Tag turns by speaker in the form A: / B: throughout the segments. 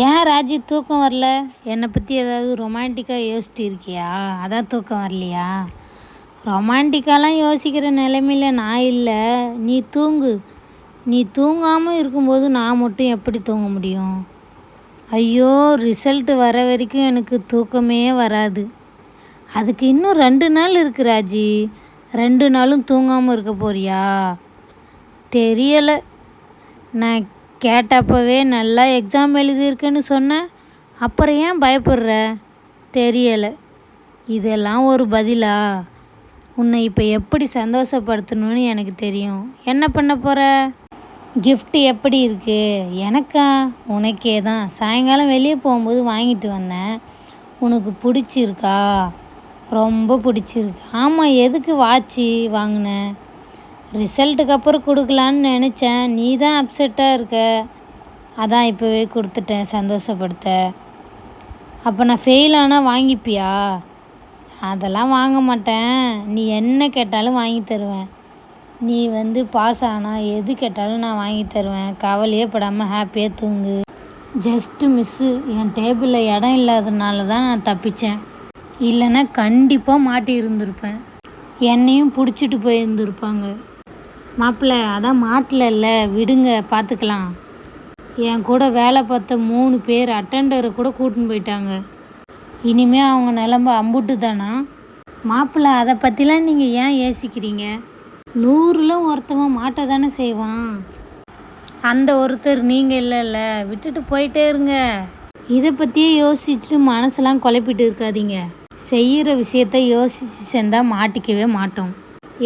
A: ஏன் ராஜி தூக்கம் வரல? என்னை பற்றி ஏதாவது ரொமான்டிக்காக யோசிச்சுட்டு இருக்கியா? அதான் தூக்கம் வரலையா? ரொமான்டிக்காலாம் யோசிக்கிற நிலைமையில நான் இல்லை. நீ தூங்கு. நீ தூங்காமல் இருக்கும்போது நான் மட்டும் எப்படி தூங்க முடியும்? ஐயோ, ரிசல்ட்டு வர வரைக்கும் எனக்கு தூக்கமே வராது. அதுக்கு இன்னும் 2 நாள் இருக்கு ராஜி. 2 நாளும் தூங்காமல் இருக்க போறியா? தெரியலை. நான் கேட்டப்பவே நல்லா எக்ஸாம் எழுதியிருக்கேன்னு சொன்னேன். அப்புறம் ஏன் பயப்படுற? தெரியலை. இதெல்லாம் ஒரு பதிலா? உன்னை இப்போ எப்படி சந்தோஷப்படுத்தணும்னு எனக்கு தெரியும். என்ன பண்ண போகிற? கிஃப்ட் எப்படி இருக்கு? எனக்கா? உனக்கே தான். சாயங்காலம் வெளியே போகும்போது வாங்கிட்டு வந்தேன். உனக்கு பிடிச்சிருக்கா? ரொம்ப பிடிச்சிருக்கு. ஆமாம், எதுக்கு வாட்சி வாங்கினேன்? ரிசல்ட்டுக்கு அப்புறம் கொடுக்கலான்னு நினச்சேன். நீ தான் அப்செட்டாக இருக்க. அதான் இப்போவே கொடுத்துட்டேன் சந்தோஷப்படுத்த. அப்போ நான் ஃபெயில் ஆனால் வாங்கிப்பியா? அதெல்லாம் வாங்க மாட்டேன். நீ என்ன கேட்டாலும் வாங்கி தருவேன். நீ பாஸ் ஆனால் எது கேட்டாலும் நான் வாங்கி தருவேன். கவலையே படாமல் ஹாப்பியாக தூங்கு. ஜஸ்ட்டு மிஸ்ஸு, என் டேபிளில் இடம் இல்லாததுனால தான் நான் தப்பித்தேன். இல்லைன்னா கண்டிப்பாக மாட்டி இருந்திருப்பேன். என்னையும் பிடிச்சிட்டு போயிருந்துருப்பாங்க. மாப்பிள்ளை, அதான் மாட்டலல்ல, விடுங்க, பார்த்துக்கலாம். என் கூட வேலை பார்த்த 3 பேர் அட்டெண்டரை கூட கூட்டின்னு போயிட்டாங்க. இனிமேல் அவங்க நிலம்ப அம்புட்டு தானா? மாப்பிள்ளை, அதை பற்றிலாம் நீங்கள் ஏன் யோசிக்கிறீங்க? 100ல் ஒருத்தவன் மாட்ட தானே செய்வான். அந்த ஒருத்தர் நீங்கள் இல்லைல்ல, விட்டுட்டு போயிட்டே இருங்க. இதை பற்றியே யோசிச்சுட்டு மனசெல்லாம் குழப்பிட்டு இருக்காதீங்க. செய்கிற விஷயத்த யோசித்து செஞ்சால் மாட்டிக்கவே மாட்டோம்.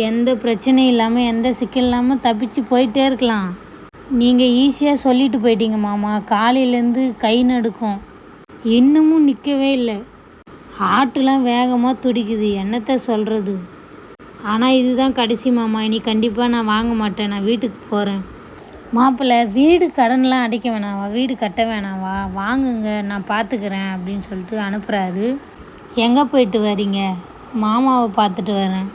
A: எந்த பிரச்சனையும் இல்லாமல் எந்த சிக்கல் இல்லாமல் தப்பிச்சு போயிட்டே இருக்கலாம். நீங்கள் ஈஸியாக சொல்லிட்டு போயிட்டீங்க மாமா. காலையிலேருந்து கை நடுக்கும். இன்னமும் நிற்கவே இல்லை. ஹார்ட்லாம் வேகமாக துடிக்குது. என்னத்தை சொல்கிறது? ஆனால் இதுதான் கடைசி மாமா. இனி கண்டிப்பாக நான் வாங்க மாட்டேன். நான் வீட்டுக்கு போகிறேன். மாப்பிள்ளை, வீடு கடன்லாம் அடைக்க வேணாவா? வீடு கட்ட வேணாவா? வாங்குங்க, நான் பார்த்துக்கிறேன் அப்படின்னு சொல்லிட்டு அனுப்புகிறாரு. எங்கே போயிட்டு வரீங்க? மாமாவை பார்த்துட்டு வரேன்.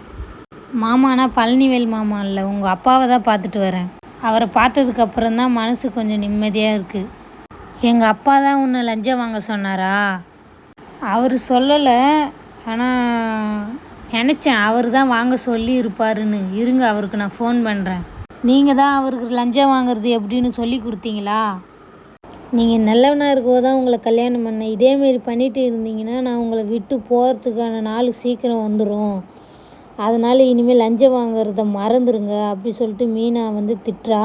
A: மாமானா பழனிவேல் மாமா இல்லை, உங்கள் அப்பாவை தான் பார்த்துட்டு வரேன். அவரை பார்த்ததுக்கப்புறம் தான் மனசு கொஞ்சம் நிம்மதியாக இருக்குது. எங்கள் அப்பா தான் உன்னை லஞ்சம் வாங்க சொன்னாரா? அவர் சொல்லலை, ஆனால் நினச்சேன் அவர் தான் வாங்க சொல்லி இருப்பாருன்னு. இருங்க, அவருக்கு நான் ஃபோன் பண்ணுறேன். நீங்கள் தான் அவருக்கு லஞ்சம் வாங்குறது எப்படின்னு சொல்லி கொடுத்தீங்களா? நீங்கள் நல்லவனாக இருக்கோ தான் உங்களை கல்யாணம் பண்ணேன். இதேமாரி பண்ணிட்டு இருந்தீங்கன்னா நான் உங்களை விட்டு போகிறதுக்கான நாள் சீக்கிரம் வந்துடும். அதனால் இனிமேல் லஞ்சம் வாங்குறத மறந்துடுங்க அப்படி சொல்லிட்டு மீனா திட்டுறா.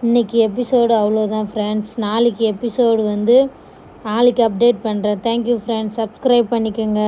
A: இன்றைக்கி எபிசோடு அவ்வளோதான் ஃப்ரெண்ட்ஸ். நாளைக்கு எபிசோடு நாளைக்கு அப்டேட் பண்ணுறேன். Thank you friends. சப்ஸ்கிரைப் பண்ணிக்கோங்க.